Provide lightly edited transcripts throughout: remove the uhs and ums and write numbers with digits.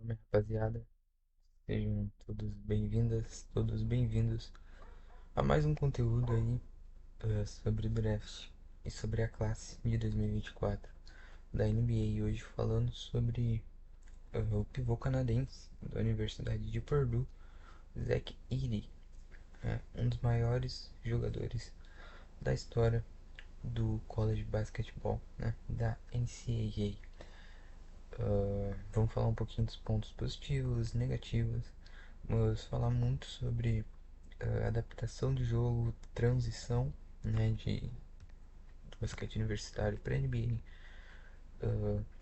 Salve, rapaziada. Sejam todos bem-vindas, todos bem-vindos a mais um conteúdo aí sobre o draft e sobre a classe de 2024 da NBA. Hoje falando sobre o pivô canadense da Universidade de Purdue, Zach Edey, um dos maiores jogadores da história do college basketball, né, da NCAA. Vamos falar um pouquinho dos pontos positivos, negativos. Vamos falar muito sobre adaptação de jogo, transição, né, do basquete universitário para NBA,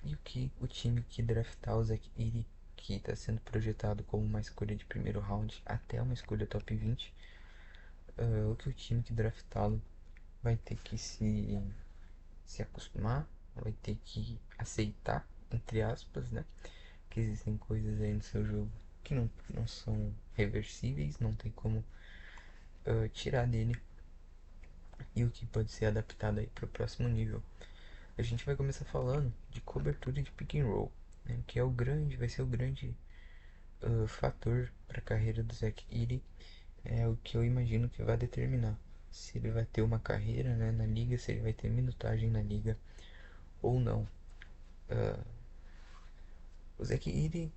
e o que o time que draftar o Zach Edey, que está sendo projetado como uma escolha de primeiro round até uma escolha top 20, o que o time que draftá-lo vai ter que se acostumar, vai ter que aceitar, entre aspas, né, que existem coisas aí no seu jogo que não são reversíveis, não tem como tirar dele, e o que pode ser adaptado aí para o próximo nível. A gente vai começar falando de cobertura de pick and roll, né, que é vai ser o grande fator para a carreira do Zach Edey. É o que eu imagino que vai determinar se ele vai ter uma carreira, né, na liga, se ele vai ter minutagem na liga ou não. Uh, o Zach Edey,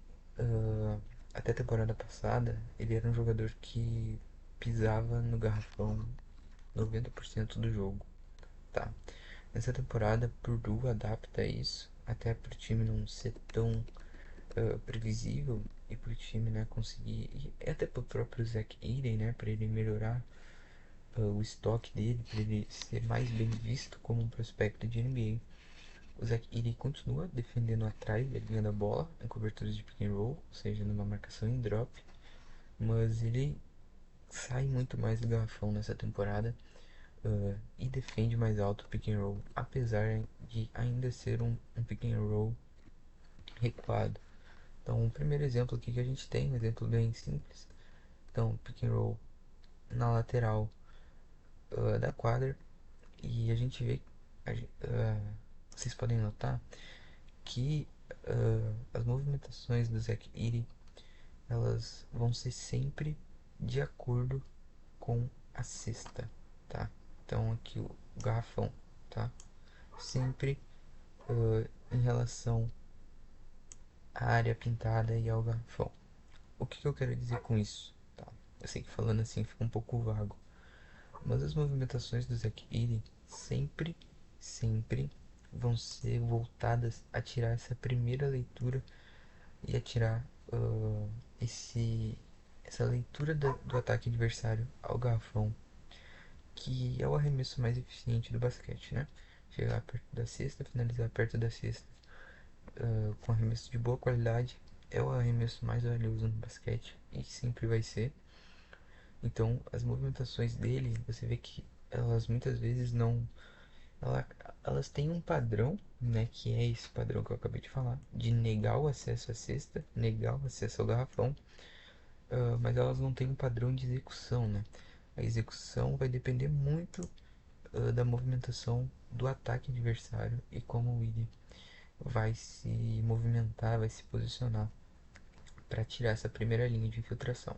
até a temporada passada, ele era um jogador que pisava no garrafão 90% do jogo. Tá. Nessa temporada, Purdue adapta isso até para o time não ser tão previsível e para o time, né, conseguir, e até para o próprio Zach Edey, né, para ele melhorar o estoque dele, para ele ser mais bem visto como um prospecto de NBA. O Zach Edey continua defendendo atrás da linha da bola em coberturas de pick and roll, ou seja, numa marcação em drop, mas ele sai muito mais do garrafão nessa temporada, e defende mais alto o pick and roll, apesar de ainda ser um pick and roll recuado. Então, o primeiro exemplo aqui que a gente tem, um exemplo bem simples. Então, pick and roll na lateral da quadra, e a gente vê, vocês podem notar que as movimentações do Zach Edey, elas vão ser sempre de acordo com a cesta, tá? Então aqui o garrafão, tá? Sempre em relação à área pintada e ao garrafão. O que eu quero dizer com isso? Tá? Eu sei que falando assim fica um pouco vago, mas as movimentações do Zach Edey sempre vão ser voltadas a tirar essa primeira leitura e a tirar esse, essa leitura do ataque adversário ao garrafão, que é o arremesso mais eficiente do basquete, né? Chegar perto da cesta, finalizar perto da cesta, com arremesso de boa qualidade, é o arremesso mais valioso no basquete e sempre vai ser. Então, as movimentações dele, você vê que elas muitas vezes não. Ela, elas têm um padrão, né? Que é esse padrão que eu acabei de falar, de negar o acesso à cesta, negar o acesso ao garrafão, mas elas não têm um padrão de execução, né? A execução vai depender muito da movimentação do ataque adversário e como o Willi vai se movimentar, vai se posicionar para tirar essa primeira linha de infiltração.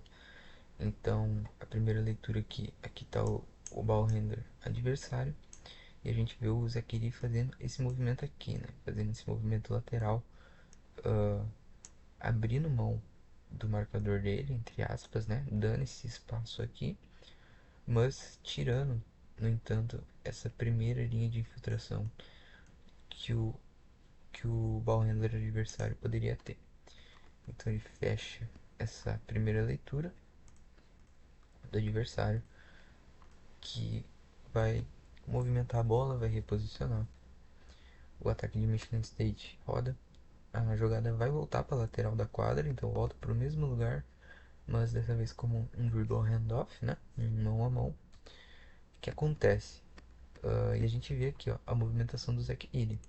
Então, a primeira leitura aqui está o ball handler adversário, e a gente vê o Zakiri fazendo esse movimento aqui, né? Fazendo esse movimento lateral, abrindo mão do marcador dele, entre aspas, né? Dando esse espaço aqui, mas tirando, no entanto, essa primeira linha de infiltração que o ball handler adversário poderia ter. Então ele fecha essa primeira leitura do adversário, que vai movimentar a bola, vai reposicionar. O ataque de Michigan State roda, a jogada vai voltar para a lateral da quadra, então volta para o mesmo lugar, mas dessa vez como um dribble handoff, né? Mão a mão. O que acontece? E a gente vê aqui ó, a movimentação do Zach Edey.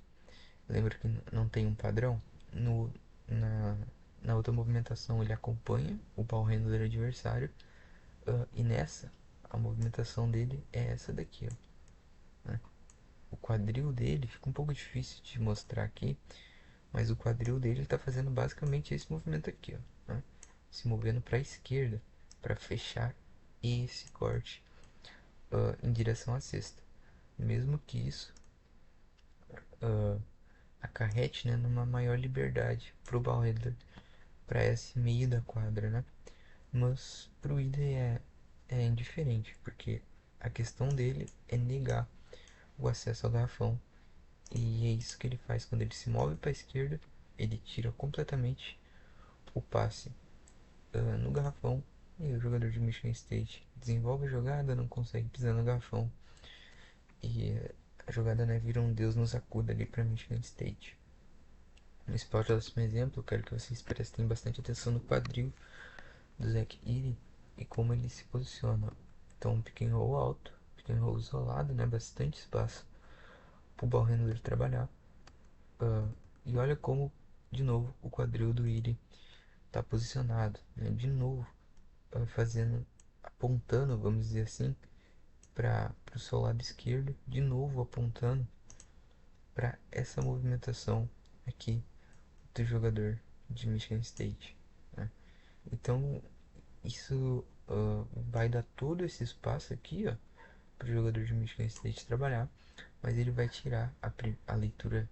Lembra que não tem um padrão? No, na, na outra movimentação ele acompanha o ball handler adversário, e nessa a movimentação dele é essa daqui, ó, né? O quadril dele fica um pouco difícil de mostrar aqui, Mas o quadril dele está fazendo basicamente esse movimento aqui, ó, né? Se movendo para a esquerda para fechar esse corte em direção à cesta. Mesmo que isso acarrete, né, numa maior liberdade para o ballhandler, para esse meio da quadra, né? Mas para o Ida é indiferente, porque a questão dele é negar o acesso ao garrafão. E é isso que ele faz quando ele se move para a esquerda, ele tira completamente o passe no garrafão. E o jogador de Michigan State desenvolve a jogada, não consegue pisar no garrafão. E a jogada, né, vira um Deus nos acuda ali para Michigan State. Nesse próximo exemplo, eu quero que vocês prestem bastante atenção no quadril do Zach Edey e como ele se posiciona. Então, um pick and roll alto, pick and roll isolado, né, bastante espaço para o ball handler trabalhar. E olha como, de novo, o quadril do Edey está posicionado, né, de novo, fazendo, apontando, vamos dizer assim, para o seu lado esquerdo, de novo apontando para essa movimentação aqui do jogador de Michigan State, né? Então isso vai dar todo esse espaço aqui, ó, para o jogador de Michigan State trabalhar, mas ele vai tirar a leitura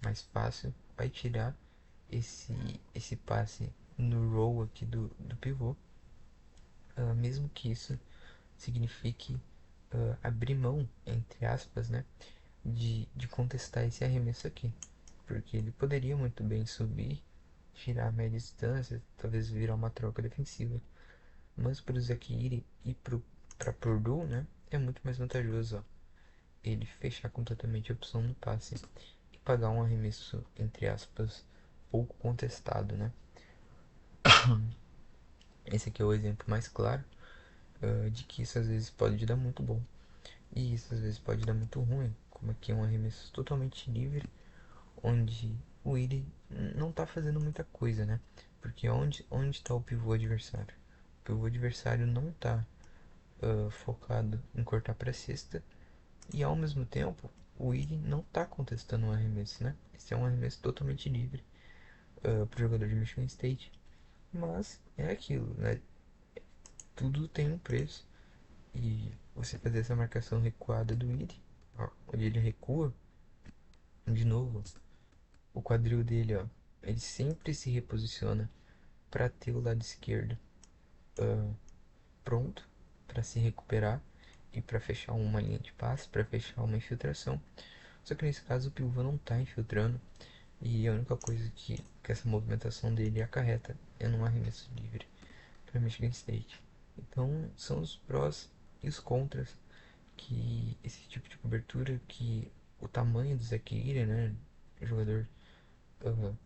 mais fácil, vai tirar esse passe no roll aqui do pivô, mesmo que isso signifique abrir mão, entre aspas, né, de contestar esse arremesso aqui, porque ele poderia muito bem subir, tirar a média distância, talvez virar uma troca defensiva, mas para o Zakiri e para Purdue, né, é muito mais vantajoso, ó, ele fechar completamente a opção no passe e pagar um arremesso, entre aspas, pouco contestado, né? Esse aqui é o exemplo mais claro de que isso às vezes pode dar muito bom e isso às vezes pode dar muito ruim, como aqui é um arremesso totalmente livre, onde o Iri não está fazendo muita coisa, né? Porque onde está o pivô adversário? O pivô adversário não está focado em cortar para cesta e ao mesmo tempo o Iri não está contestando um arremesso, né? Esse é um arremesso totalmente livre para o jogador de Michigan State, mas é aquilo, né? Tudo tem um preço e você fazer essa marcação recuada do Iri, ó, onde ele recua de novo, o quadril dele, ó, ele sempre se reposiciona para ter o lado esquerdo pronto para se recuperar e para fechar uma linha de passe, para fechar uma infiltração. Só que nesse caso o pivô não está infiltrando e a única coisa que essa movimentação dele acarreta é num arremesso livre para Michigan State. Então são os prós e os contras que esse tipo de cobertura, que o tamanho do Zakir, né, jogador uh,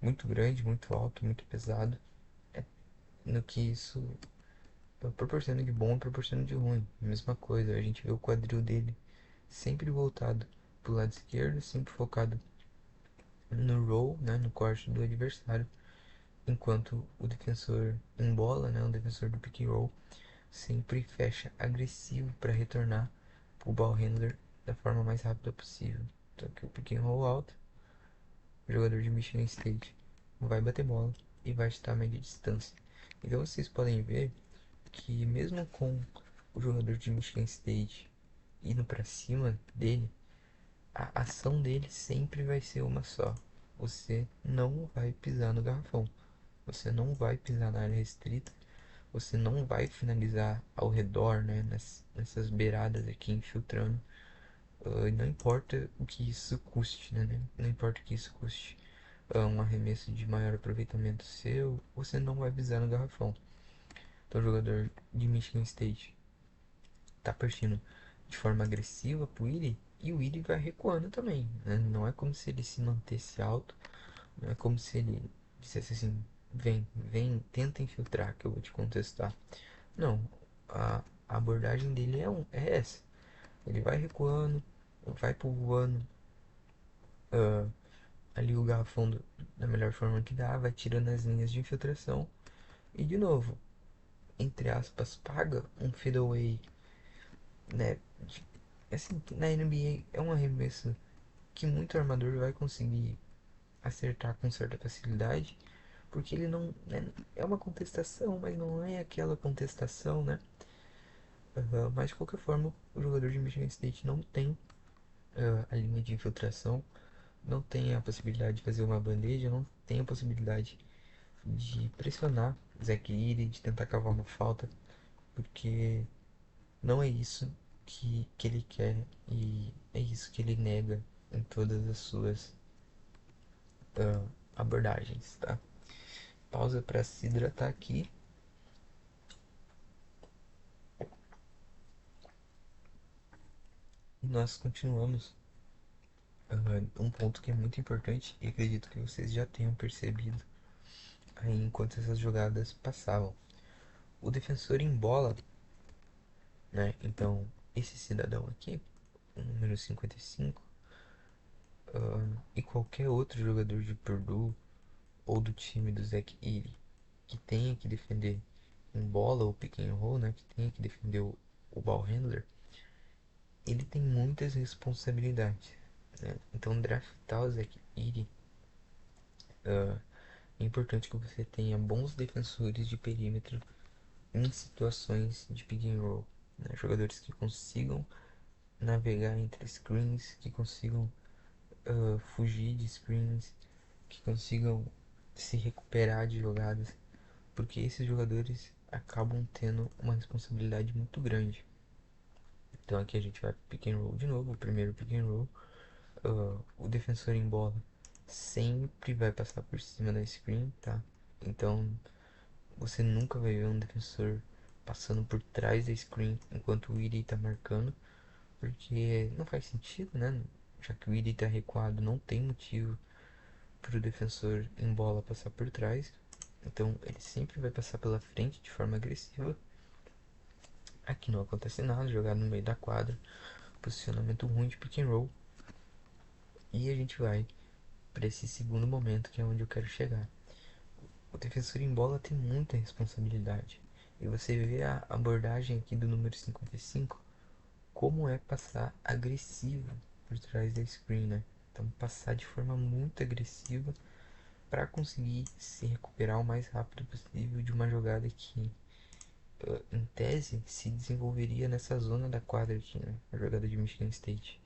muito grande, muito alto, muito pesado, no que isso proporciona de bom e proporciona de ruim. Mesma coisa, a gente vê o quadril dele sempre voltado pro lado esquerdo, sempre focado no roll, né, no corte do adversário, enquanto o defensor em bola, né, o defensor do pick and roll, sempre fecha agressivo para retornar o ball handler da forma mais rápida possível. Então aqui o pick and roll alto, o jogador de Michigan State vai bater bola e vai estar a média distância. Então vocês podem ver que mesmo com o jogador de Michigan State indo para cima dele, a ação dele sempre vai ser uma só. Você não vai pisar no garrafão. Você não vai pisar na área restrita. Você não vai finalizar ao redor, né, nessas beiradas aqui infiltrando. Não importa o que isso custe, né? Não importa o que isso custe. Um arremesso de maior aproveitamento seu, você não vai pisar no garrafão. Então, o jogador de Michigan State tá partindo de forma agressiva pro Willie e o Willie vai recuando também, né? Não é como se ele se mantesse alto, não é como se ele dissesse assim: vem, tenta infiltrar que eu vou te contestar. Não, a abordagem dele é essa: ele vai recuando, vai povoando ali o garrafão da melhor forma que dá, vai tirando as linhas de infiltração e de novo, entre aspas, paga um fadeaway, né? Assim, na NBA é um arremesso que muito armador vai conseguir acertar com certa facilidade, porque ele não é uma contestação, mas não é aquela contestação, né? Mas de qualquer forma, o jogador de Michigan State não tem a linha de infiltração, não tem a possibilidade de fazer uma bandeja, não tem a possibilidade de pressionar Zach Edey, de tentar cavar uma falta, porque não é isso que ele quer e é isso que ele nega em todas as suas abordagens, tá? Pausa para se hidratar aqui e nós continuamos. Um ponto que é muito importante e acredito que vocês já tenham percebido aí enquanto essas jogadas passavam. O defensor em bola, né? Então, esse cidadão aqui, o número 55, e qualquer outro jogador de Purdue ou do time do Zach Edey que tenha que defender em bola ou pick and roll, né? Que tenha que defender o ball handler, ele tem muitas responsabilidades, né? Então, draftar o Zach Edey é importante que você tenha bons defensores de perímetro em situações de pick and roll, né? Jogadores que consigam navegar entre screens, que consigam fugir de screens, que consigam se recuperar de jogadas, porque esses jogadores acabam tendo uma responsabilidade muito grande. Então aqui a gente vai pro pick and roll de novo, o primeiro pick and roll. O defensor em bola sempre vai passar por cima da screen, tá? Então você nunca vai ver um defensor passando por trás da screen enquanto o Iri tá marcando, porque não faz sentido, né? Já que o Iri tá recuado, não tem motivo para o defensor em bola passar por trás. Então ele sempre vai passar pela frente de forma agressiva. Aqui não acontece nada, jogado no meio da quadra, posicionamento ruim de pick and roll. E a gente vai para esse segundo momento que é onde eu quero chegar. O defensor em bola tem muita responsabilidade. E você vê a abordagem aqui do número 55, como é passar agressivo por trás da screen, né? Então passar de forma muito agressiva para conseguir se recuperar o mais rápido possível de uma jogada que, em tese, se desenvolveria nessa zona da quadra aqui, né? A jogada de Michigan State.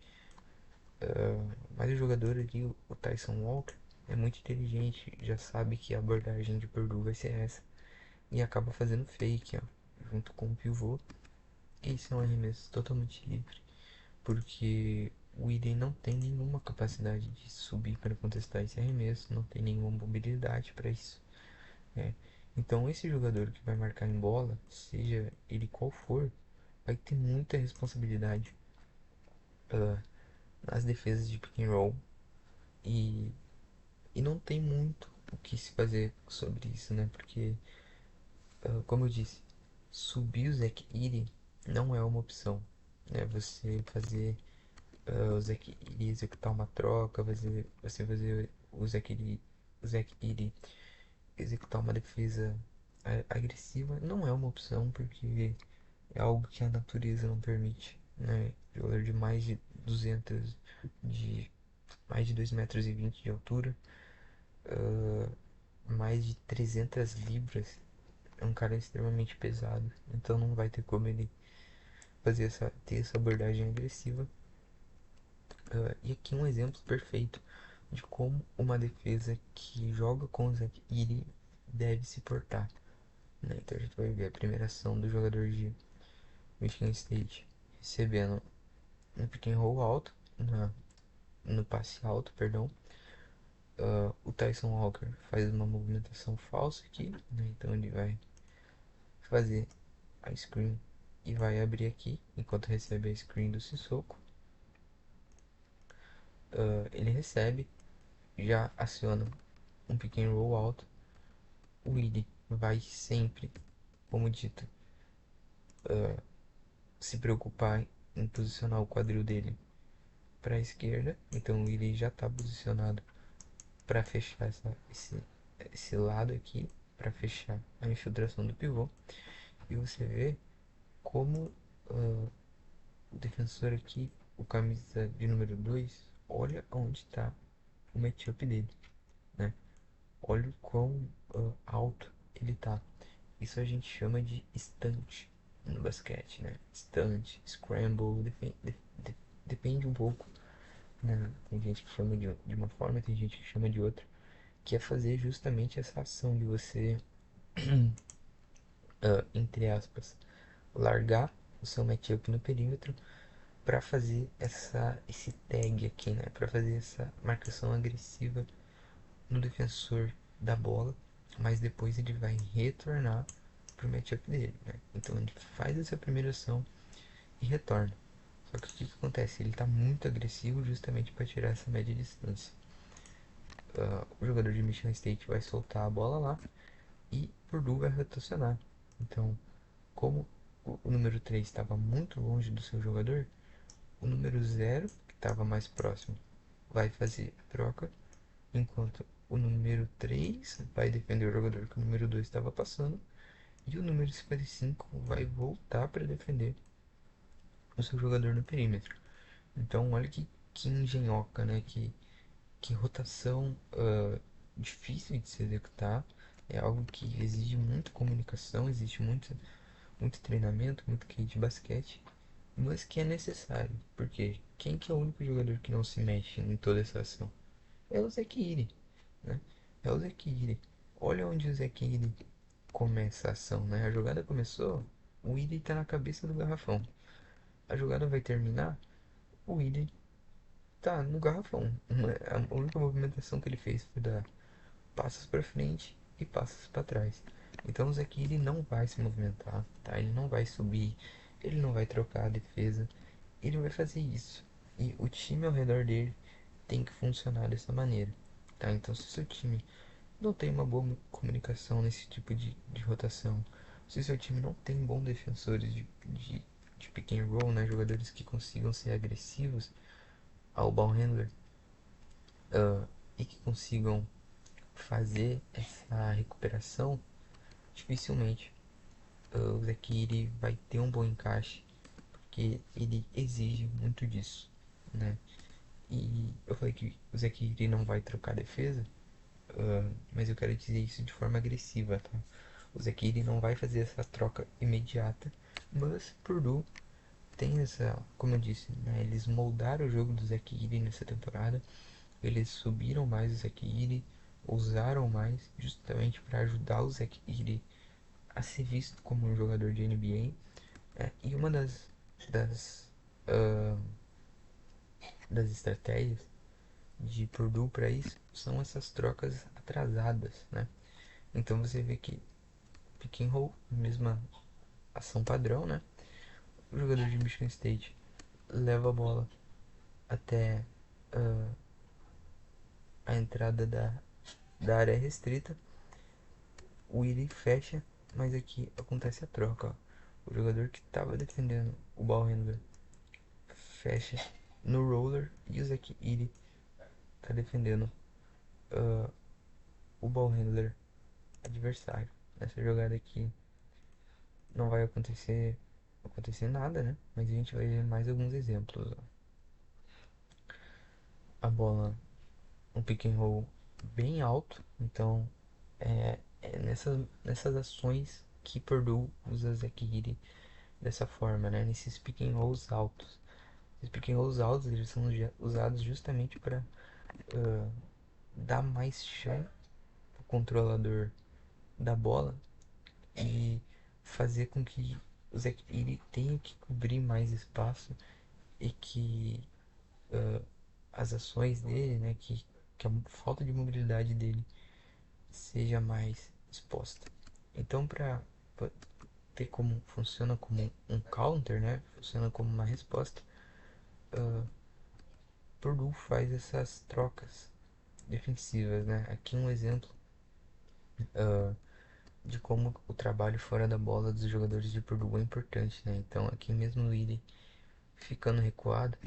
Mas o jogador ali, o Tyson Walker, é muito inteligente, já sabe que a abordagem de Purdue vai ser essa e acaba fazendo fake, ó, junto com o pivô. Esse é um arremesso totalmente livre, porque o Eden não tem nenhuma capacidade de subir para contestar esse arremesso, não tem nenhuma mobilidade para isso, né? Então esse jogador que vai marcar em bola, seja ele qual for, vai ter muita responsabilidade nas defesas de pick and roll e, e não tem muito o que se fazer sobre isso, né? Porque, como eu disse, subir o Zach Edey não é uma opção, né? Você fazer o Zach Edey executar uma troca, você fazer o Zach Edey executar uma defesa agressiva não é uma opção, porque é algo que a natureza não permite, né? Jogador de mais de 200, de mais de 2,20 m de altura, mais de 300 libras, é um cara extremamente pesado, então não vai ter como ele ter essa abordagem agressiva. E aqui um exemplo perfeito de como uma defesa que joga com o Zach Edey deve se portar, né? Então a gente vai ver a primeira ação do jogador de Michigan State recebendo um pick and roll alto, no passe alto, perdão. O Tyson Walker faz uma movimentação falsa aqui, né? Então ele vai fazer a screen e vai abrir aqui enquanto recebe a screen do Sissoko. Ele recebe, já aciona um pick and roll alto. O Willie vai sempre, como dito, se preocupar em posicionar o quadril dele para a esquerda. Então o Willie já está posicionado para fechar esse lado aqui, para fechar a infiltração do pivô. E você vê como o defensor aqui, o camisa de número 2, olha onde está o matchup dele. Olha o quão alto ele tá. Isso a gente chama de estante no basquete, né? Estante, scramble, depende um pouco, né? Tem gente que chama de uma forma, tem gente que chama de outra, que é fazer justamente essa ação de você, entre aspas, largar o seu matchup no perímetro para fazer esse tag aqui, né? Para fazer essa marcação agressiva no defensor da bola, mas depois ele vai retornar pro matchup dele, né? Então ele faz essa primeira ação e retorna. Só que o que acontece? Ele está muito agressivo justamente para tirar essa média distância. O jogador de Michigan State vai soltar a bola lá e Purdue vai rotacionar. Então, como o número 3 estava muito longe do seu jogador, o número 0, que estava mais próximo, vai fazer a troca, enquanto o número 3 vai defender o jogador que o número 2 estava passando, e o número 55 vai voltar para defender o seu jogador no perímetro. Então, olha que engenhoca, né? Que rotação difícil de se executar. É algo que exige muita comunicação, existe muito treinamento, muito QI de basquete, mas que é necessário. Porque quem que é o único jogador que não se mexe em toda essa ação? É o Zekiri, né? É o Zekiri. Olha onde o Zekiri começa a ação, né? A jogada começou, o Iri está na cabeça do garrafão. A jogada vai terminar, o Iri tá no garrafão. A única movimentação que ele fez foi dar passos para frente e passos para trás. Então o Zekiri não vai se movimentar, tá? Ele não vai subir, ele não vai trocar a defesa, ele vai fazer isso. E o time ao redor dele tem que funcionar dessa maneira, tá? Então se o seu time não tem uma boa comunicação nesse tipo de rotação, se o seu time não tem bons defensores de pick and roll, né? Jogadores que consigam ser agressivos ao ball handler, e que consigam fazer essa recuperação, dificilmente o Zekiri vai ter um bom encaixe, porque ele exige muito disso, né? E eu falei que o Zekiri não vai trocar defesa, mas eu quero dizer isso de forma agressiva, tá? O Zekiri não vai fazer essa troca imediata, mas Purdue tem essa, como eu disse, né? Eles moldaram o jogo do Zekiri nessa temporada. Eles subiram mais o Zekiri, usaram mais justamente para ajudar o Zekiri a ser visto como um jogador de NBA. E uma das, uh, das estratégias de Purdue para isso são essas trocas atrasadas, né? Então você vê que pick and roll, mesma ação padrão, né? O jogador de Michigan State leva a bola até uh, a entrada da área restrita, o Willie fecha, mas aqui acontece a troca. Ó. O jogador que estava defendendo o ball handler fecha no roller e o Zach Eady está defendendo uh, o ball handler adversário. Nessa jogada aqui não vai acontecer nada, né? Mas a gente vai ver mais alguns exemplos. Ó. A bola, um pick and roll bem alto, então é nessas ações que Purdue usa Zach Eady dessa forma, né? Nesses pick and rolls altos. Os pick and rolls altos eles são usados justamente para dar mais chão pro controlador da bola e fazer com que o Zach ele tenha que cobrir mais espaço e que as ações dele, né, que a falta de mobilidade dele seja mais exposta. Então, para ter como funciona como um counter, né, funciona como uma resposta, Purdue faz essas trocas defensivas, né? Aqui um exemplo de como o trabalho fora da bola dos jogadores de Purdue é importante, né? Então aqui mesmo o Lee ficando recuado,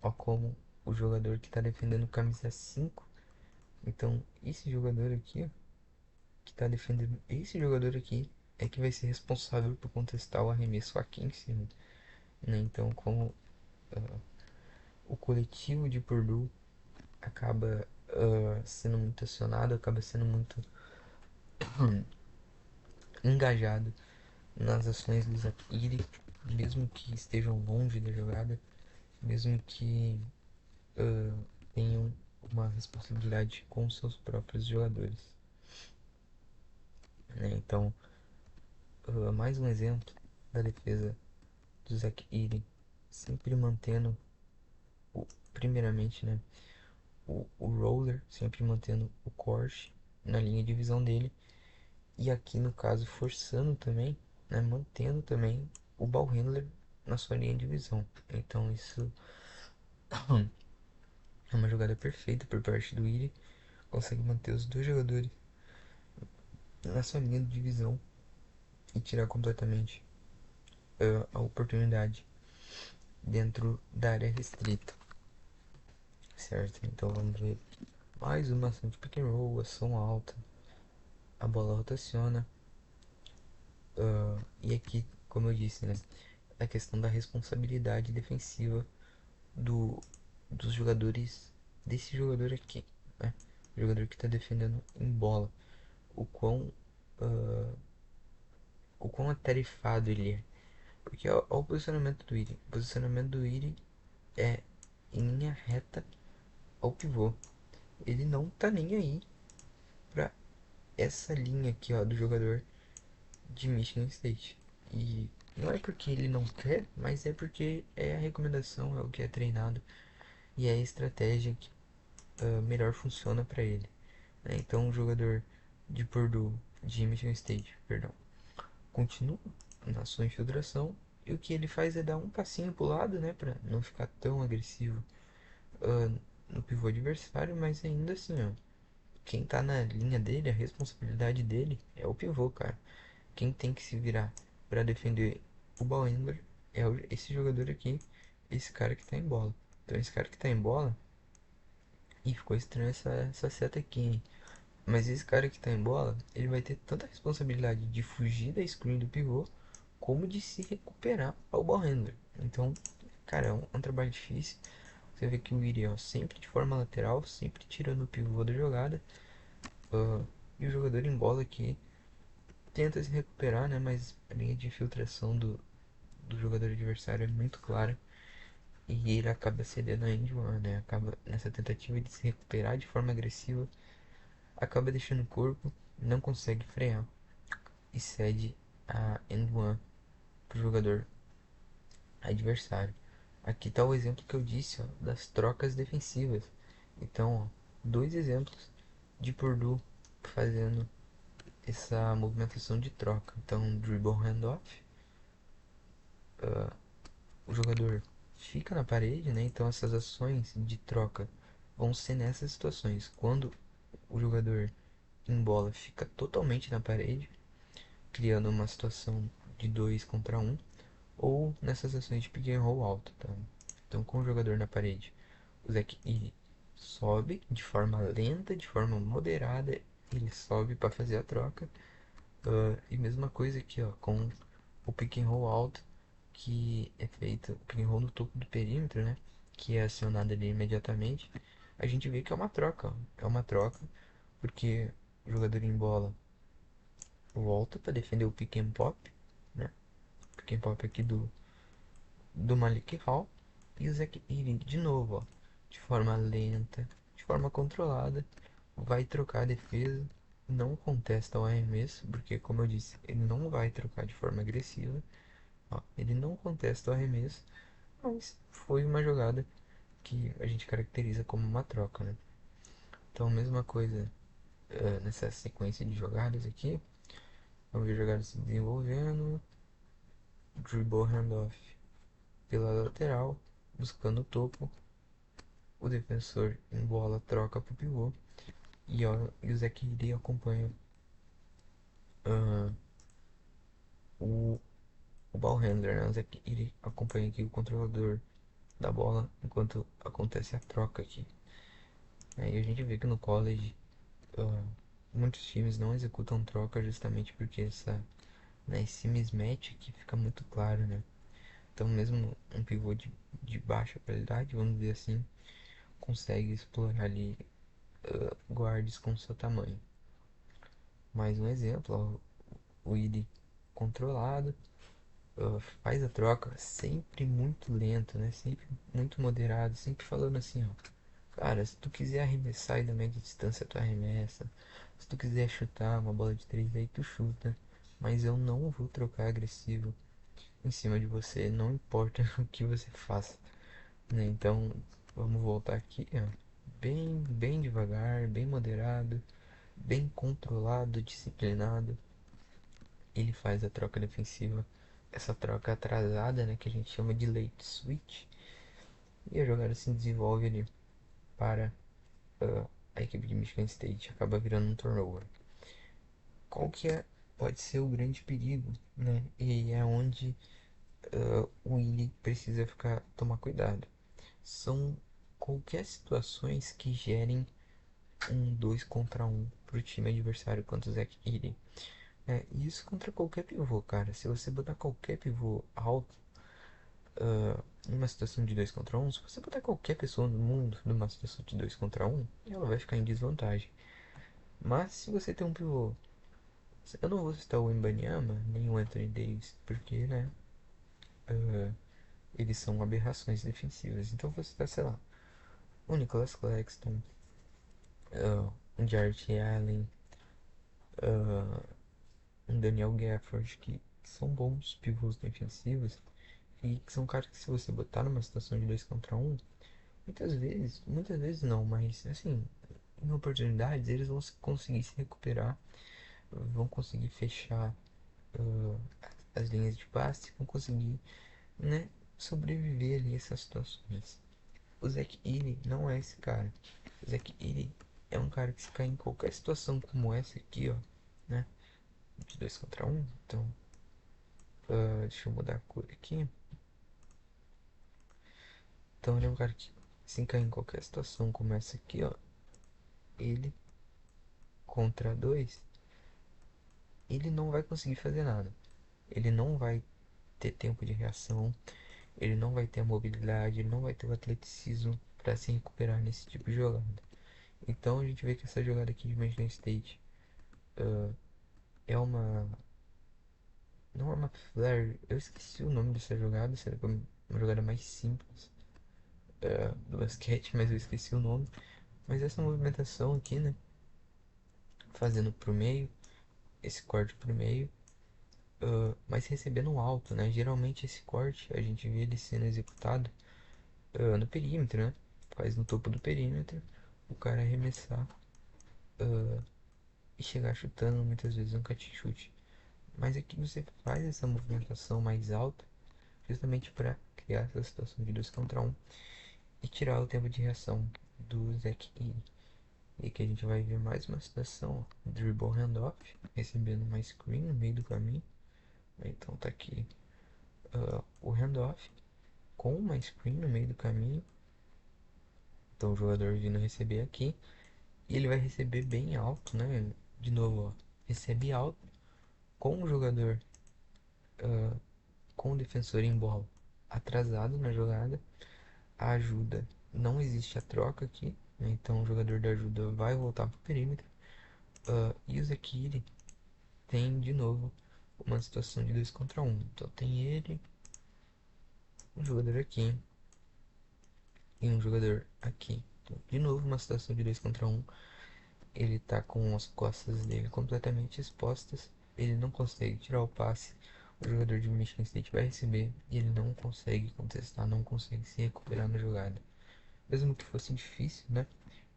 ó como o jogador que está defendendo camisa 5, então esse jogador aqui, ó, que está defendendo esse jogador aqui, é que vai ser responsável por contestar o arremesso aqui em cima, né? Então como o coletivo de Purdue acaba sendo muito acionado, acaba sendo muito engajado nas ações do Zakiri, mesmo que estejam longe da jogada, mesmo que uh, tenham uma responsabilidade com seus próprios jogadores, né? Então, mais um exemplo da defesa do Zakiri, sempre mantendo, primeiramente, né, o roller, sempre mantendo o corte na linha de visão dele, e aqui no caso forçando também, né, mantendo também o ball handler na sua linha de visão. Então isso é uma jogada perfeita por parte do Iri, consegue manter os dois jogadores na sua linha de visão e tirar completamente a oportunidade dentro da área restrita, certo? Então vamos ver mais uma ação de pick and roll, ação alta, a bola rotaciona, e aqui, como eu disse, né, a questão da responsabilidade defensiva do, dos jogadores, desse jogador aqui, né? O jogador que está defendendo em bola, o quão, uh, o quão atarefado ele é. Porque olha o posicionamento do Iri. O posicionamento do Iri é em linha reta ao pivô. Ele não tá nem aí pra essa linha aqui, ó, do jogador de Michigan State. E não é porque ele não quer, mas é porque é a recomendação, é o que é treinado e é a estratégia que melhor funciona para ele, né? Então o jogador de Purdue, de Michigan State, perdão, continua na sua infiltração e o que ele faz é dar um passinho pro lado, né, para não ficar tão agressivo no pivô adversário, mas ainda assim, ó, quem tá na linha dele, a responsabilidade dele é o pivô, cara. Quem tem que se virar para defender o ball handler é esse jogador aqui, esse cara que tá em bola. Então esse cara que tá em bola, e ficou estranho essa seta aqui, hein? Mas esse cara que tá em bola, ele vai ter tanta responsabilidade de fugir da screen do pivô, como de se recuperar ao ball handler. Então, cara, é um trabalho difícil. Você vê que o Iri, ó, sempre de forma lateral, sempre tirando o pivô da jogada. E o jogador em bola aqui tenta se recuperar, né? Mas a linha de infiltração do jogador adversário é muito clara. E ele acaba cedendo a end one, né? Acaba nessa tentativa de se recuperar de forma agressiva, acaba deixando o corpo, não consegue frear e cede a end one pro jogador adversário. Aqui está o exemplo que eu disse, ó, das trocas defensivas. Então, ó, dois exemplos de Purdue fazendo essa movimentação de troca. Então, dribble handoff, o jogador fica na parede, né? Então, essas ações de troca vão ser nessas situações. Quando o jogador em bola fica totalmente na parede, criando uma situação de 2 contra um, ou nessas ações de pick and roll alto, tá? Então, com o jogador na parede, o Zach ele sobe de forma lenta, de forma moderada, ele sobe para fazer a troca. E mesma coisa aqui, ó, com o pick and roll alto, que é feito, pick and roll no topo do perímetro, né? Que é acionado ali imediatamente. A gente vê que é uma troca, ó. É uma troca, porque o jogador em bola volta para defender o pick and pop, né? Pick and pop aqui do Malik Hall. E o Zach Edey, de novo, ó, de forma lenta, de forma controlada, vai trocar a defesa, não contesta o arremesso, porque, como eu disse, ele não vai trocar de forma agressiva, ó, ele não contesta o arremesso, mas foi uma jogada que a gente caracteriza como uma troca, né? Então, mesma coisa nessa sequência de jogadas aqui, vamos ver jogadas se desenvolvendo, dribble handoff pela lateral, buscando o topo, o defensor em bola troca para o pivô e o Zach Edey acompanha ah, o, o ball handler, né? O Zach Edey acompanha aqui o controlador da bola enquanto acontece a troca aqui. Aí a gente vê que no college ah, muitos times não executam troca justamente porque esse mismatch aqui fica muito claro, né? Então mesmo um pivô de baixa qualidade, vamos dizer assim, consegue explorar ali guards com seu tamanho. Mais um exemplo, ó, o ID controlado, faz a troca sempre muito lento, né? Sempre muito moderado, sempre falando assim, ó. Cara, se tu quiser arremessar e da média distância, tu arremessa. Se tu quiser chutar uma bola de três, aí tu chuta. Mas eu não vou trocar agressivo em cima de você, não importa o que você faça, né? Então, vamos voltar aqui, ó. Bem devagar, bem moderado, bem controlado, disciplinado. Ele faz a troca defensiva, essa troca atrasada, né, que a gente chama de late switch, e a jogada se desenvolve ali para a equipe de Michigan State, acaba virando um turnover. Qual que é, pode ser o grande perigo, né? E é onde o Willie precisa tomar cuidado. São qualquer situações que gerem um 2 contra um para o time adversário contra o Zach Edey. Isso contra qualquer pivô, cara. Se você botar qualquer pivô alto numa situação de 2 contra um, se você botar qualquer pessoa no mundo numa situação de 2 contra um, ela vai ficar em desvantagem. Mas se você tem um pivô, eu não vou citar o Wembanyama nem o Anthony Davis, porque, né, eles são aberrações defensivas. Então você tá, sei lá, um Nicholas Claxton, um Jarrett Allen, um Daniel Gafford, que são bons pivôs defensivos e que são caras que se você botar numa situação de 2 contra um, muitas vezes não, mas assim, em oportunidades eles vão conseguir se recuperar, vão conseguir fechar uh, as linhas de passe, vão conseguir, né, sobreviver ali a essas situações. O Zach Edey não é esse cara. O Zach Edey é um cara que se cai em qualquer situação como essa aqui, ó, né, de 2 contra um. Então, deixa eu mudar a cor aqui. Então ele é um cara que se cai em qualquer situação como essa aqui, ó. Ele contra dois, ele não vai conseguir fazer nada. Ele não vai ter tempo de reação, ele não vai ter a mobilidade, ele não vai ter o atleticismo para se recuperar nesse tipo de jogada. Então a gente vê que essa jogada aqui de Michigan State é uma. Não é uma flare, eu esqueci o nome dessa jogada, será que é uma jogada mais simples do basquete, mas eu esqueci o nome. Mas essa movimentação aqui, né? Fazendo pro meio, esse corte pro meio, mas recebendo alto, né? Geralmente esse corte a gente vê ele sendo executado no perímetro, né? Faz no topo do perímetro, o cara arremessar e chegar chutando muitas vezes um catch shoot. Mas aqui você faz essa movimentação mais alta justamente para criar essa situação de 2 contra um e tirar o tempo de reação do Zach Edey. E aqui a gente vai ver mais uma situação, ó, dribble handoff, recebendo uma screen no meio do caminho. Então tá aqui o handoff com uma screen no meio do caminho. Então o jogador vindo receber aqui. E ele vai receber bem alto, né? De novo, ó, recebe alto com o jogador, com o defensor em bola atrasado na jogada. A ajuda, não existe a troca aqui, né? Então o jogador da ajuda vai voltar para o perímetro. E o Zekiri tem de novo uma situação de 2 contra um. Então tem ele, um jogador aqui e um jogador aqui. Então, de novo uma situação de 2 contra um. Ele tá com as costas dele completamente expostas. Ele não consegue tirar o passe. O jogador de Michigan State vai receber e ele não consegue contestar, não consegue se recuperar na jogada. Mesmo que fosse difícil, né?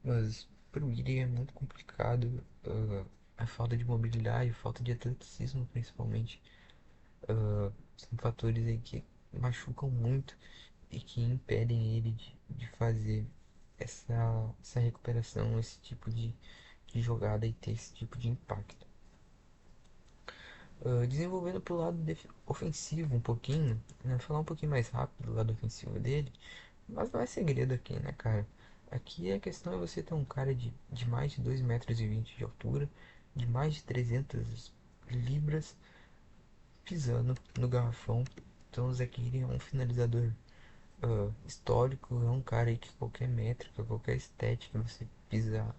Mas pro Willian é muito complicado. A falta de mobilidade, a falta de atleticismo principalmente, são fatores aí que machucam muito e que impedem ele de fazer essa recuperação, esse tipo de jogada e ter esse tipo de impacto. Desenvolvendo pro lado ofensivo um pouquinho, né? Falar um pouquinho mais rápido do lado ofensivo dele, mas não é segredo aqui, né, cara? Aqui a questão é você ter um cara de mais de 2,20 m de altura, de mais de 300 libras, pisando no garrafão. Então o Zekiri é um finalizador histórico, é um cara aí que qualquer métrica, qualquer estética que você pisar,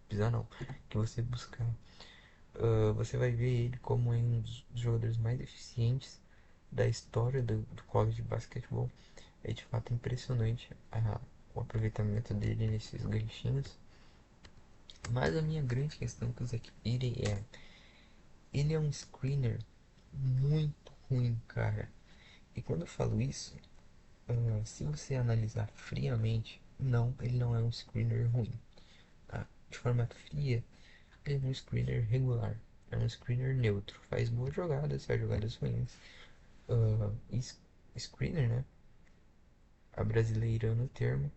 pisar não, que você buscar, você vai ver ele como um dos jogadores mais eficientes da história do college de basquetebol. É de fato impressionante o aproveitamento dele nesses ganchinhos. Mas a minha grande questão com o Zach Edey é: ele é um screener muito ruim, cara. E quando eu falo isso, se você analisar friamente, não, ele não é um screener ruim. Tá? De forma fria, ele é um screener regular. É um screener neutro. Faz boas jogadas, faz jogadas ruins. Uh, screener, né? Abrasileirando o termo,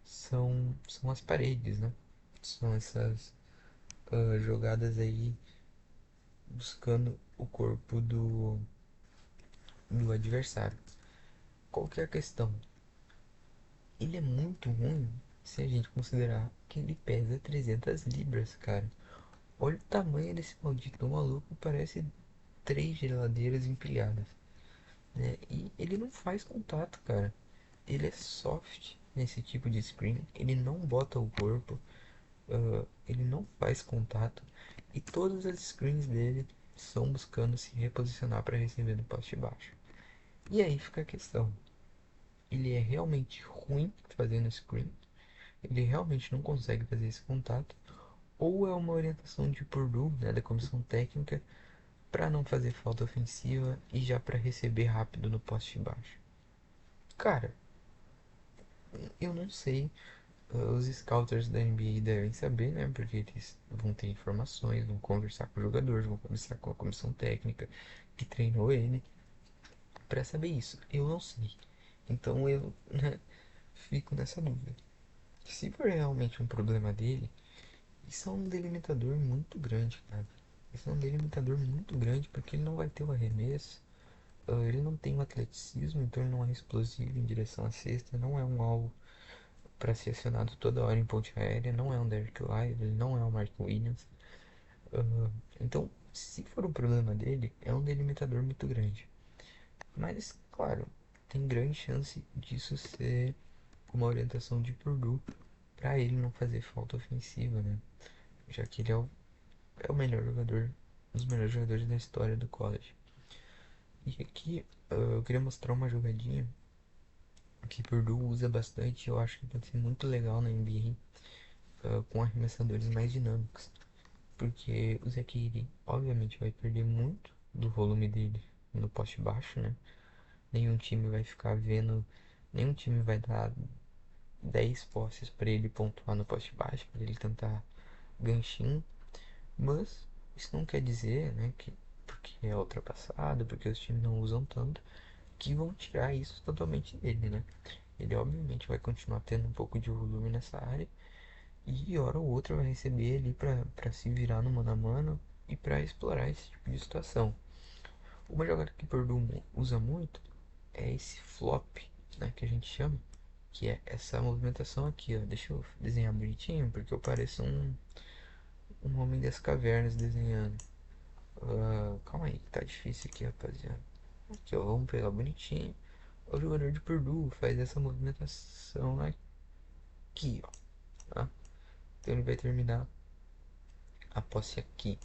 são as paredes, né? São essas jogadas aí buscando o corpo do adversário. Qual que é a questão? Ele é muito ruim se a gente considerar que ele pesa 300 libras, cara. Olha o tamanho desse maldito maluco, parece três geladeiras empilhadas, né? E ele não faz contato, cara. Ele é soft nesse tipo de screen, ele não bota o corpo, ele não faz contato e todas as screens dele são buscando se reposicionar para receber no poste baixo. E aí fica a questão: ele é realmente ruim fazendo screen? Ele realmente não consegue fazer esse contato? Ou é uma orientação de Purdue, né, da comissão técnica, para não fazer falta ofensiva e já para receber rápido no poste baixo? Cara, eu não sei. Os scouters da NBA devem saber, né? Porque eles vão ter informações, vão conversar com os jogadores, vão conversar com a comissão técnica que treinou ele para saber isso. Eu não sei. Então eu, né, fico nessa dúvida. Se for realmente um problema dele, isso é um delimitador muito grande, cara. Isso é um delimitador muito grande porque ele não vai ter o arremesso, ele não tem o atleticismo, então ele não é explosivo em direção à cesta, não é um alvo para ser acionado toda hora em ponte aérea, não é um Derrick Lively, não é um Mark Williams. Uh, então, se for um problema dele, é um delimitador muito grande. Mas, claro, tem grande chance disso ser uma orientação de Purdue para ele não fazer falta ofensiva, né? Já que ele é o melhor jogador, um dos melhores jogadores da história do college. E aqui eu queria mostrar uma jogadinha que Purdue usa bastante, eu acho que pode ser muito legal na NBA, com arremessadores mais dinâmicos. Porque o Zekiri obviamente vai perder muito do volume dele no poste baixo, né? Nenhum time vai ficar vendo, nenhum time vai dar 10 postes para ele pontuar no poste baixo, para ele tentar ganchinho, mas isso não quer dizer, né, que porque é ultrapassado, porque os times não usam tanto, que vão tirar isso totalmente dele, né? Ele obviamente vai continuar tendo um pouco de volume nessa área e hora ou outra vai receber ali para se virar no mano a mano e para explorar esse tipo de situação. Uma jogada que Purdue usa muito é esse flop, né, que a gente chama, que é essa movimentação aqui, ó. Deixa eu desenhar bonitinho, porque eu pareço um homem das cavernas desenhando. Calma aí, tá difícil aqui, rapaziada. Aqui, ó, vamos pegar bonitinho. O jogador de Purdue faz essa movimentação aqui, ó. Tá? Então ele vai terminar a posse aqui.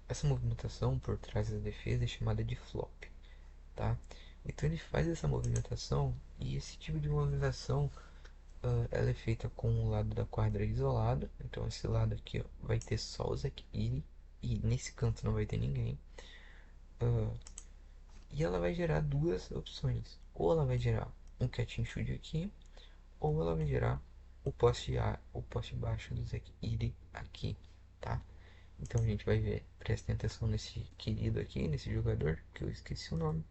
Essa movimentação por trás da defesa é chamada de flop, tá? Então ele faz essa movimentação e esse tipo de movimentação ela é feita com o lado da quadra isolado. Então esse lado aqui, ó, vai ter só o Zach Edey e nesse canto não vai ter ninguém. Ah, e ela vai gerar duas opções. Ou ela vai gerar um catch and shoot aqui, ou ela vai gerar o poste baixo do Zach Edey aqui, tá? Então a gente vai ver, prestem atenção nesse querido aqui, nesse jogador, que eu esqueci o nome.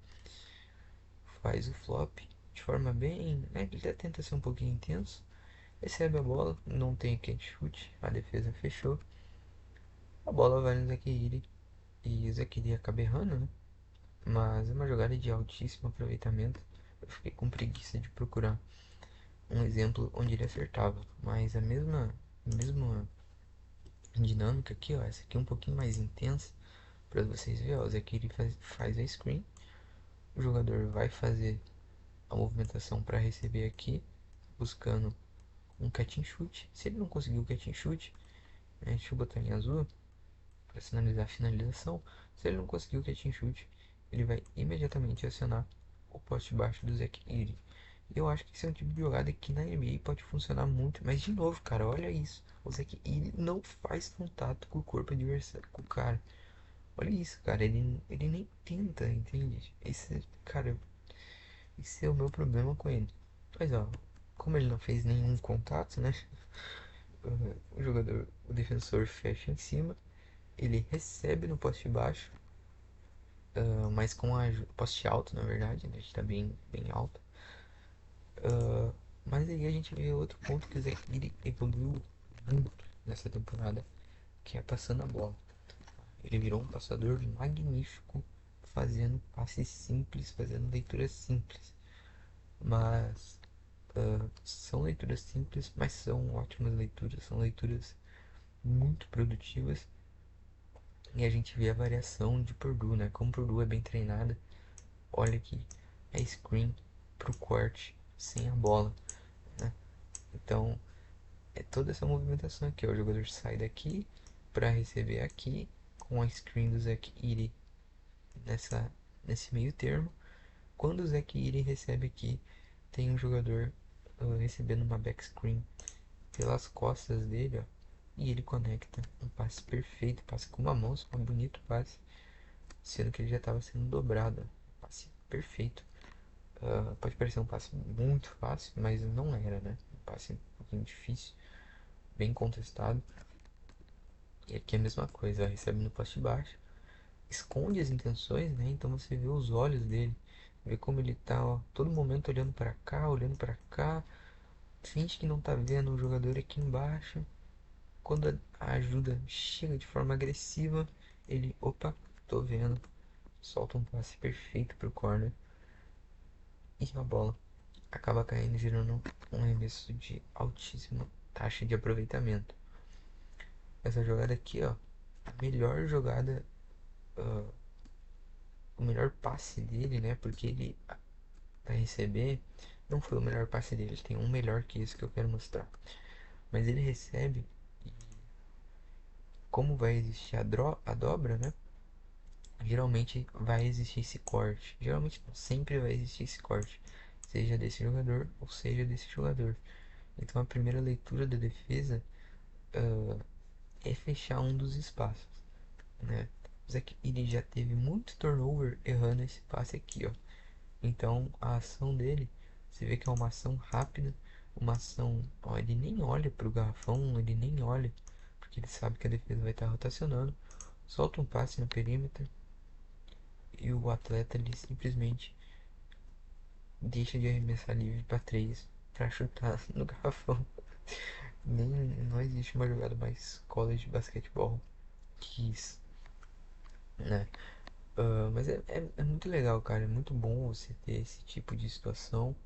Faz o flop de forma bem, né, ele até tenta ser um pouquinho intenso. Recebe a bola, não tem catch chute, a defesa fechou. A bola vai no Zekiri e o Zekiri acaba errando, né? Mas é uma jogada de altíssimo aproveitamento. Eu fiquei com preguiça de procurar um exemplo onde ele acertava. Mas a mesma dinâmica aqui, ó, essa aqui é um pouquinho mais intensa para vocês verem. Ó, o Zekiri faz a screen, o jogador vai fazer a movimentação para receber aqui, buscando um catch and shoot. Se ele não conseguir o catch and shoot, deixa eu botar em azul para sinalizar a finalização. Se ele não conseguir o catch and shoot, ele vai imediatamente acionar o poste baixo do Zach Edey. Eu acho que esse é um tipo de jogada que na NBA pode funcionar muito, mas de novo, cara, olha isso. O Zach Edey não faz contato com o corpo adversário, com o cara. Olha isso, cara, ele nem tenta, entende? Cara, esse é o meu problema com ele. Mas ó, como ele não fez nenhum contato, né? O jogador, o defensor fecha em cima, ele recebe no poste baixo, mas com a poste alto, na verdade, né? A gente tá bem alto. Mas aí a gente vê outro ponto que o Zach Edey evoluiu muito nessa temporada, que é passando a bola. Ele virou um passador magnífico, fazendo passes simples, fazendo leituras simples. Mas são leituras simples, mas são ótimas leituras, são leituras muito produtivas. E a gente vê a variação de Purdue, né? Como Purdue é bem treinada, olha aqui, é screen pro corte sem a bola, né? Então é toda essa movimentação aqui, ó. O jogador sai daqui para receber aqui com a screen do Zach Edey nesse meio termo. Quando o Zach Edey recebe aqui, tem um jogador recebendo uma back screen pelas costas dele, ó, e ele conecta um passe perfeito, passe com uma mão, só um bonito passe, sendo que ele já estava sendo dobrado, passe perfeito. Pode parecer um passe muito fácil, mas não era, né? Um passe um pouquinho difícil, bem contestado. E aqui é a mesma coisa, recebe no poste baixo, esconde as intenções, né? Então você vê os olhos dele, vê como ele tá, ó, todo momento olhando para cá, finge que não tá vendo o jogador aqui embaixo. Quando a ajuda chega de forma agressiva, ele, opa, tô vendo, solta um passe perfeito pro corner e a bola acaba caindo, gerando um arremesso de altíssima taxa de aproveitamento. Essa jogada aqui, ó, a melhor jogada, o melhor passe dele, né? Porque ele para receber não foi o melhor passe dele, tem um melhor que isso que eu quero mostrar. Mas ele recebe, e como vai existir a dobra, né? Geralmente vai existir esse corte. Geralmente não, sempre vai existir esse corte. Seja desse jogador ou seja desse jogador. Então a primeira leitura da defesa é fechar um dos espaços, né? O Zach ele já teve muito turnover errando esse passe aqui, ó. Então a ação dele, você vê que é uma ação rápida, uma ação, ó, ele nem olha pro garrafão, ele nem olha, porque ele sabe que a defesa vai estar rotacionando, solta um passe no perímetro e o atleta ele simplesmente deixa de arremessar livre para 3 para chutar no garrafão. Nem não existe uma jogada mais college de basquetebol que isso, né? Mas é muito legal, cara. É muito bom você ter esse tipo de situação,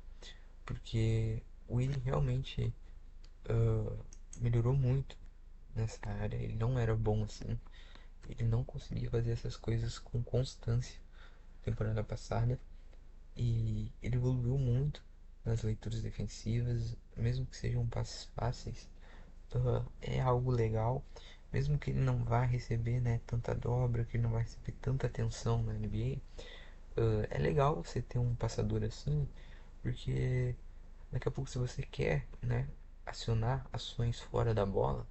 porque o Willie realmente melhorou muito nessa área. Ele não era bom assim. Ele não conseguia fazer essas coisas com constância na temporada passada. E ele evoluiu muito nas leituras defensivas, mesmo que sejam passes fáceis. É algo legal, mesmo que ele não vá receber, né, tanta dobra, que ele não vai receber tanta atenção na NBA. É legal você ter um passador assim, porque daqui a pouco se você quer, né, acionar ações fora da bola,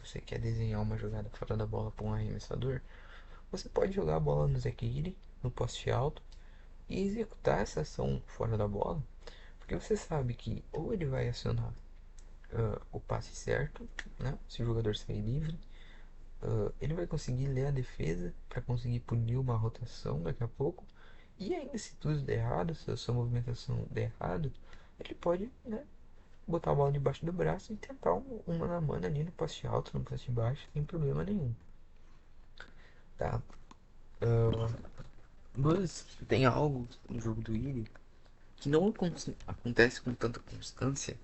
você quer desenhar uma jogada fora da bola para um arremessador, você pode jogar a bola no Zach Edey, no poste alto, e executar essa ação fora da bola, porque você sabe que ou ele vai acionar o passe certo, né, se o jogador sair livre, ele vai conseguir ler a defesa para conseguir punir uma rotação daqui a pouco. E ainda se tudo der errado, se a sua movimentação der errado, ele pode, né, botar a bola debaixo do braço e tentar um mano a mano ali no poste alto, no poste baixo, sem problema nenhum. Tá? Mas tem algo no jogo do Iri que não acontece com tanta constância,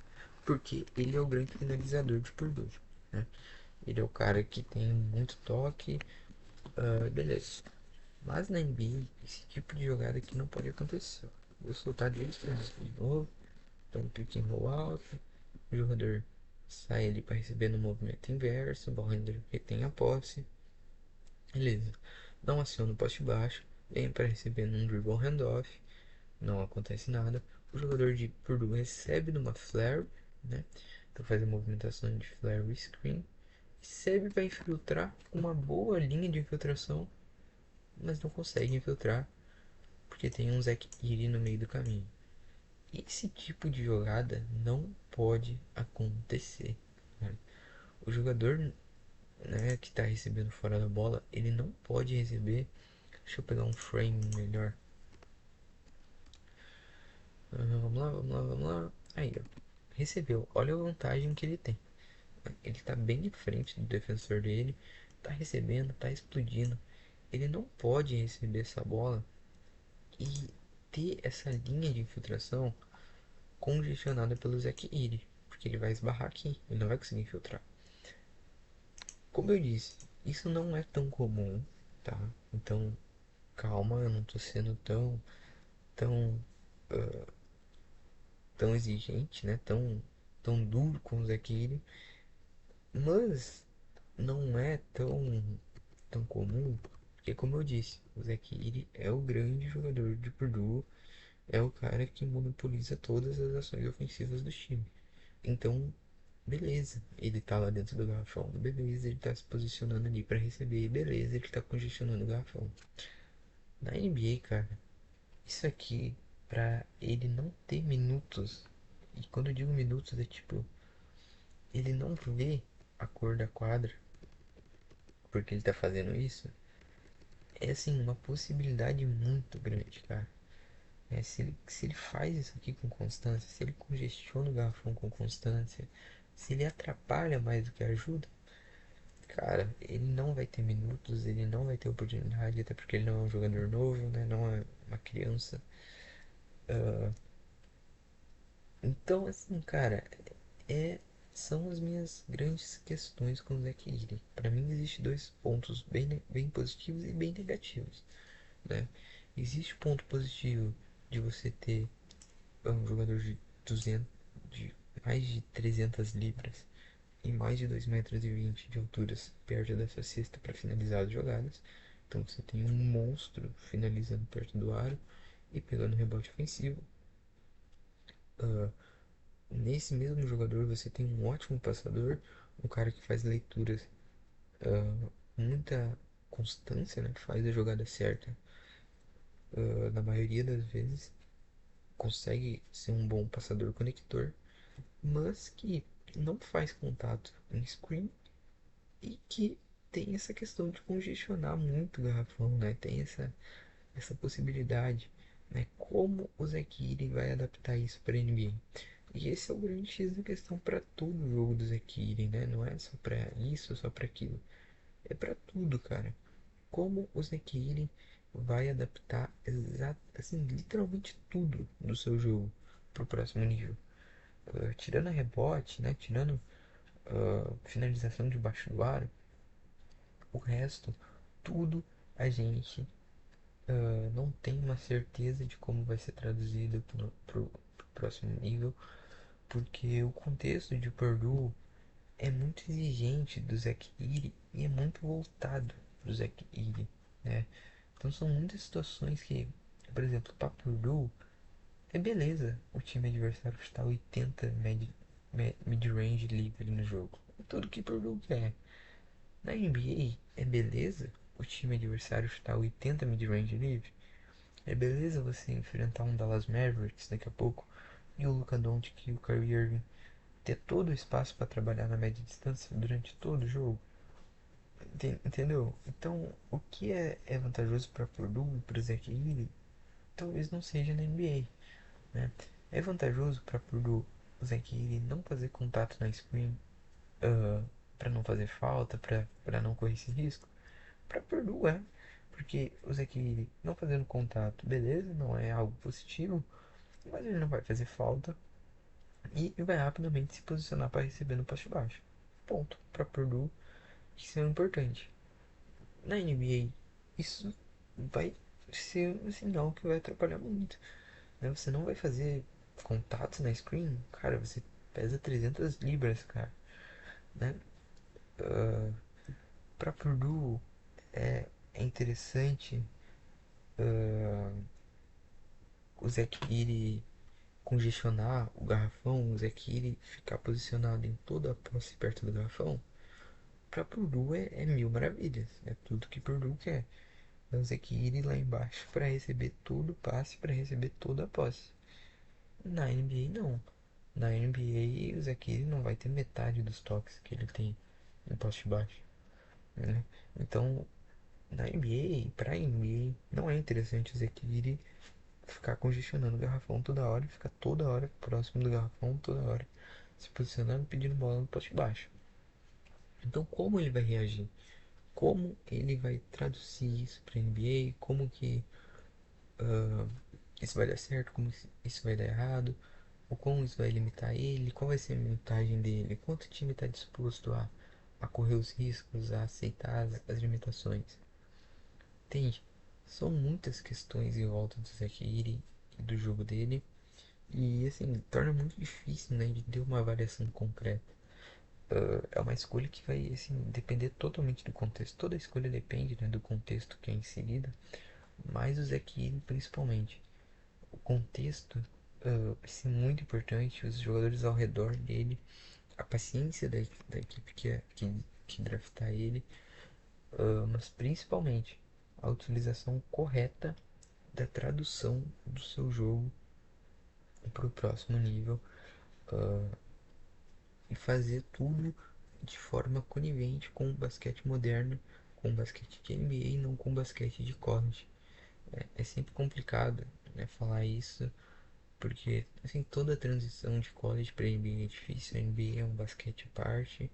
porque ele é o grande finalizador de Purdue, né? Ele é o cara que tem muito toque, beleza. Mas na NBA, esse tipo de jogada aqui não pode acontecer. vou soltar deles de novo. Então, pick and roll alto. O jogador sai ali para receber no movimento inverso. O ball handler retém a posse. Beleza. Não aciona o poste baixo. Vem para receber num dribble handoff. Não acontece nada. O jogador de Purdue recebe numa flare, né? Então faz a movimentação de flare screen. Recebe para infiltrar uma boa linha de infiltração, mas não consegue infiltrar porque tem um Zach Iri no meio do caminho. Esse tipo de jogada não pode acontecer, né? O jogador, né, que está recebendo fora da bola, ele não pode receber. Deixa eu pegar um frame melhor. Vamos lá, vamos lá, vamos lá. Aí, ó. Recebeu. Olha a vantagem que ele tem. Ele está bem à frente do defensor dele. Está recebendo, está explodindo. Ele não pode receber essa bola e ter essa linha de infiltração congestionada pelo Zach Iri, porque ele vai esbarrar aqui, ele não vai conseguir infiltrar. Como eu disse, isso não é tão comum, tá? Então, calma, eu não tô sendo tão, tão exigente, né? Tão duro com o Zach Iri, mas não é tão comum, porque como eu disse, o Zach Iri é o grande jogador de Purdue, é o cara que monopoliza todas as ações ofensivas do time. Então, beleza, ele tá lá dentro do garrafão, beleza, ele tá se posicionando ali para receber, beleza, ele tá congestionando o garrafão. Na NBA, cara, isso aqui, pra ele não ter minutos, e quando eu digo minutos é tipo, ele não vê a cor da quadra porque ele tá fazendo isso, é assim, uma possibilidade muito grande, cara. Se ele faz isso aqui com constância, se ele congestiona o garrafão com constância, se ele atrapalha mais do que ajuda, cara, ele não vai ter minutos, ele não vai ter oportunidade, até porque ele não é um jogador novo, né? Não é uma criança. Então, assim, cara, é, são as minhas grandes questões com o Zach Edey. Para mim, existe dois pontos bem positivos e bem negativos, né? Existe o ponto positivo de você ter um jogador de 200, de mais de 300 libras e mais de 2,20 m de alturas perto dessa cesta para finalizar as jogadas. Então você tem um monstro finalizando perto do aro e pegando rebote ofensivo. Ah, nesse mesmo jogador você tem um ótimo passador, um cara que faz leituras com muita constância, né? Faz a jogada certa na maioria das vezes, consegue ser um bom passador conector, mas que não faz contato em screen e que tem essa questão de congestionar muito o garrafão, né? Tem essa possibilidade, né? Como o Zekiri vai adaptar isso para NBA? E esse é o grande X da questão para todo jogo do Zekiri, né? Não é só para isso, só para aquilo. É para tudo, cara. Como o Zekiri vai adaptar assim, literalmente tudo do seu jogo para o próximo nível. Tirando a rebote, né? Tirando finalização debaixo do aro, o resto, tudo a gente não tem uma certeza de como vai ser traduzido pro próximo nível, porque o contexto de Purdue é muito exigente do Zach Edey e é muito voltado pro Zach Edey, né? Então são muitas situações que, por exemplo, para Purdue é beleza o time adversário está 80 mid-range livre no jogo. É tudo que Purdue quer. Na NBA é beleza o time adversário chutar 80 mid-range livre. É beleza você enfrentar um Dallas Mavericks daqui a pouco e o Luka Doncic e o Kyrie Irving ter todo o espaço para trabalhar na média distância durante todo o jogo. Entendeu? Então, o que é vantajoso para Purdue e para Zach Edey, talvez não seja na NBA, né? É vantajoso para Purdue o Zach Edey não fazer contato na screen para não fazer falta, para não correr esse risco. Para Purdue é, porque o Zach Edey não fazendo contato, beleza, não é algo positivo, mas ele não vai fazer falta e vai rapidamente se posicionar para receber no poste baixo. Ponto. Para Purdue, isso é importante. Na NBA, isso vai ser um sinal que vai atrapalhar muito. Né? Você não vai fazer contatos na screen, cara, você pesa 300 libras, cara, né? Uh, Para Purdue é interessante o Zach Edey congestionar o garrafão, o Zach Edey ficar posicionado em toda a posse perto do garrafão. Para Purdue é mil maravilhas, é tudo que Purdue quer. É o Zach Edey lá embaixo para receber todo o passe, para receber toda a posse. Na NBA não. Na NBA o Zach Edey não vai ter metade dos toques que ele tem em poste baixo, né? Então na NBA, pra NBA, não é interessante o Zach Edey ficar congestionando o garrafão toda hora, ficar toda hora próximo do garrafão, toda hora se posicionando, pedindo bola no poste baixo. Então, como ele vai reagir? Como ele vai traduzir isso para NBA? Como que isso vai dar certo? Como isso vai dar errado? Ou como isso vai limitar ele? Qual vai ser a minutagem dele? Quanto o time está disposto a correr os riscos, a aceitar as limitações? Entende? São muitas questões em volta do Zakiri e do jogo dele. E assim, torna muito difícil, né, de ter uma avaliação concreta. É uma escolha que vai assim, depender totalmente do contexto. Toda escolha depende, né, do contexto que é inserida, mas o Zakiri principalmente. O contexto vai ser muito importante, os jogadores ao redor dele, a paciência da equipe que draftar ele, mas principalmente a utilização correta da tradução do seu jogo para o próximo nível e fazer tudo de forma conivente com o basquete moderno, com o basquete de NBA e não com o basquete de college. É sempre complicado, né, falar isso, porque assim, toda transição de college para NBA é difícil. A NBA é um basquete à parte,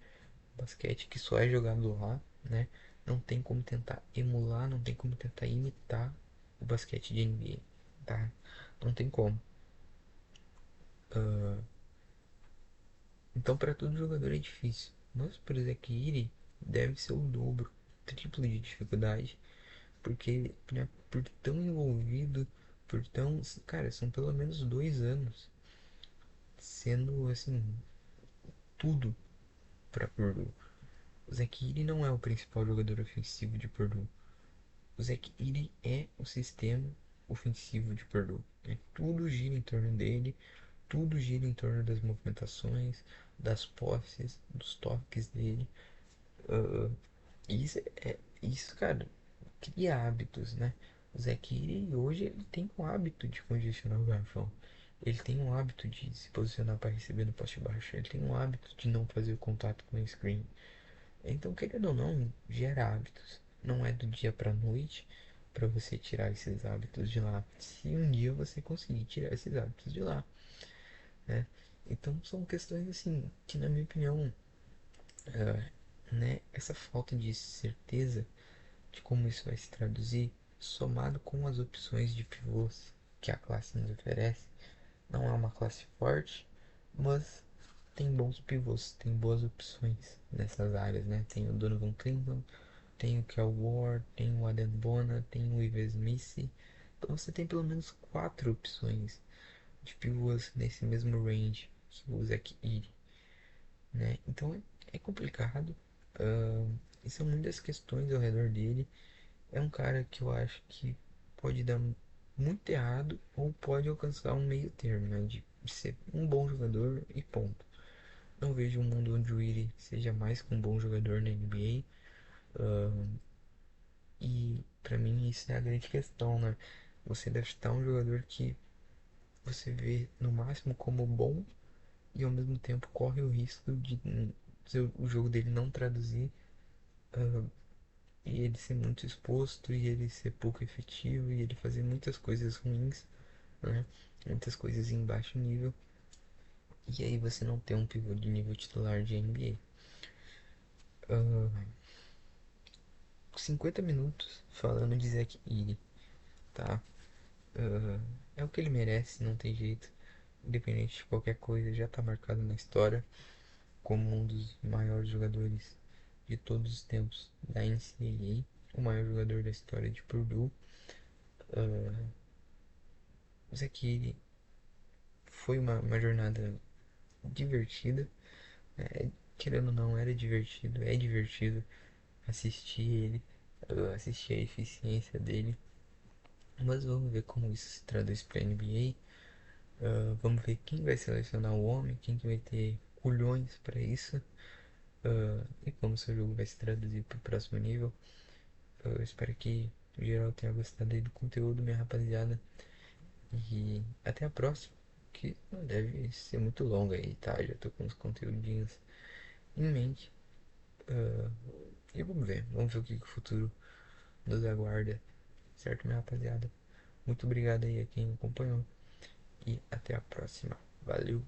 um basquete que só é jogado lá, né? Não tem como tentar emular, não tem como tentar imitar o basquete de NBA, tá? Não tem como. Então, para todo jogador é difícil. Mas para o Zekiri deve ser o dobro, triplo de dificuldade, porque né, por tão envolvido, por tão. Cara, são pelo menos 2 anos sendo assim, tudo para Purdue. O Zekiri não é o principal jogador ofensivo de Purdue. O Zekiri é o sistema ofensivo de Purdue. Né? Tudo gira em torno dele, tudo gira em torno das movimentações, das posses, dos toques dele. Isso, cara, cria hábitos, né? O Zekiri hoje ele tem o hábito de congestionar o garrafão. Ele tem um hábito de se posicionar para receber no poste baixo. Ele tem um hábito de não fazer o contato com o screen. Então, querendo ou não, gera hábitos. Não é do dia para noite para você tirar esses hábitos de lá. Se um dia você conseguir tirar esses hábitos de lá, né? Então, são questões assim que, na minha opinião, né, essa falta de certeza de como isso vai se traduzir, somado com as opções de pivôs que a classe nos oferece. Não é uma classe forte, mas tem bons pivôs, tem boas opções nessas áreas, né? Tem o Donovan Clinton, tem o Kel Ward, tem o Adem Bona, tem o Ives Smith. Então você tem pelo menos quatro opções de pivôs nesse mesmo range que o Zach Edey, né? Então é complicado. E são muitas questões ao redor dele. É um cara que eu acho que pode dar muito errado ou pode alcançar um meio termo, né? De ser um bom jogador e ponto. Não vejo um mundo onde o Iri seja mais que um bom jogador na NBA. E pra mim isso é a grande questão, né? Você deve estar um jogador que você vê no máximo como bom e ao mesmo tempo corre o risco de o jogo dele não traduzir e ele ser muito exposto e ele ser pouco efetivo e ele fazer muitas coisas ruins, né? Muitas coisas em baixo nível. E aí você não tem um pivô de nível titular de NBA. 50 minutos falando de Zach Edey, tá? É o que ele merece, não tem jeito. Independente de qualquer coisa, já tá marcado na história como um dos maiores jogadores de todos os tempos da NCAA, o maior jogador da história de Purdue. Isso aqui foi uma jornada divertida. É, querendo ou não, era divertido, é divertido assistir ele, assistir a eficiência dele. Mas vamos ver como isso se traduz para NBA. Vamos ver quem vai selecionar o homem, quem que vai ter culhões para isso. E como seu jogo vai se traduzir para o próximo nível. Eu espero que o geral tenha gostado aí do conteúdo, minha rapaziada. E até a próxima, que não deve ser muito longa aí, tá? Já tô com os conteúdinhos em mente. Ah, e vamos ver o que o futuro nos aguarda, certo, minha rapaziada? Muito obrigado aí a quem acompanhou e até a próxima. Valeu!